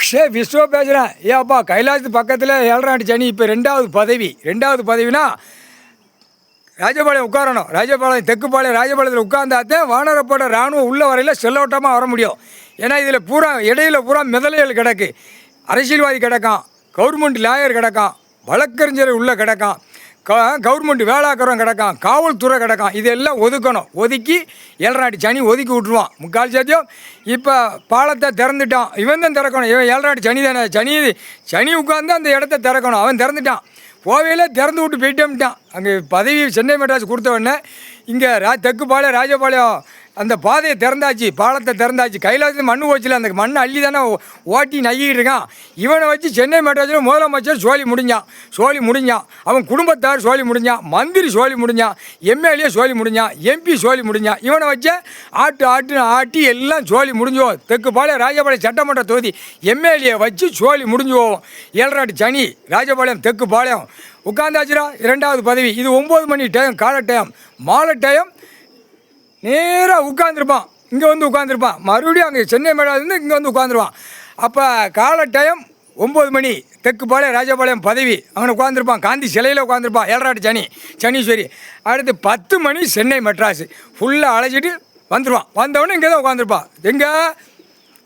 விஸ்வா பேசுகிறேன். ஏப்பா கைலாசத்து பக்கத்தில் 7ஆம் சனி இப்போ ரெண்டாவது பதவினா ராஜபாளையம் உட்காரணும். ராஜபாளையம் தெற்குப்பாளையம் ராஜபாளையத்தில் உட்கார்ந்தாத்தே வானரப்போட இராணுவம் உள்ள வரையில் செல்லோட்டமாக வர முடியும். ஏன்னா இதில் பூரா இடையில பூரா மிதலைகள் கிடக்கு. அரசியல்வாதி கிடக்கான், கவர்மெண்ட் லாயர் கிடக்கான், வழக்கறிஞர் உள்ள கிடக்கான், கவர்மெண்ட் வேளாக்கரம் கிடக்கான், காவல்துறை கிடக்கான். இதெல்லாம் ஒதுக்கி 7ஆம் சனி ஒதுக்கி விட்ருவான் முக்கால் சத்தியம். இப்போ பாலத்தை திறந்துட்டான். இவன் தான் திறக்கணும். இவன் 7ஆம் சனி தானே. சனி உட்காந்து அந்த இடத்த திறக்கணும். அவன் திறந்துட்டான். போவையில் திறந்து விட்டு போயிட்டோம்ட்டான். அங்கே பதவி சென்னை மெட்ராஸ் கொடுத்த உடனே இங்கே தெற்குப்பாளையம் ராஜபாளையம் அந்த பாதையை திறந்தாச்சு, பாலத்தை திறந்தாச்சு. கைலாசத்து மண் போச்சுல, அந்த மண்ணை அள்ளி தானே ஓட்டி நகிக்கிட்டு இருக்கான். இவனை வச்சு சென்னை மெட்ராஸில் முதலமைச்சர் சோழி முடிஞ்சான். அவன் குடும்பத்தார் சோழி முடிஞ்சான், மந்திரி சோழி முடிஞ்சான், எம்எல்ஏ சோழி முடிஞ்சான், எம்பி சோழி முடிஞ்சான். இவனை வச்சு ஆட்டி எல்லாம் சோழி முடிஞ்சோம். தெற்குப்பாளையம் ராஜபாளையம் சட்டமன்ற தொகுதி எம்எல்ஏ வச்சு சோழி முடிஞ்சு போவோம். 7ஆம் சனி ராஜபாளையம் தெற்குப்பாளையம் உட்காந்தாச்சுரா. 2வது பதவி. இது 9 மணி டைம், காலை டைம். மாலை டைம் நேராக உட்காந்துருப்பான். இங்கே வந்து உட்காந்துருப்பான். மறுபடியும் அங்கே சென்னை மேடாலேருந்து இங்கே வந்து உட்காந்துருவான். அப்போ காலை டைம் 9 மணி தெற்குப்பாளையம் ராஜபாளையம் பதவி. அவனை உட்காந்துருப்பான். காந்தி சிலையில் உட்காந்துருப்பான். 7ஆம் சனீஸ்வரி. அடுத்து 10 மணி சென்னை மெட்ராஸ் ஃபுல்லாக அழைச்சிட்டு வந்துடுவான். வந்தவொடனே இங்கே தான் உட்காந்துருப்பான். எங்கே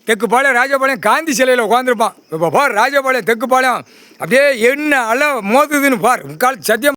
தெற்குப்பாளையம் ராஜபாளையம் காந்தி சிலையில் உட்காந்துருப்பான். இப்போ பார் ராஜபாளையம் தெற்குப்பாளையம் அப்படியே என்ன மோதுதுன்னு பார். முக்கால் சத்தியம்.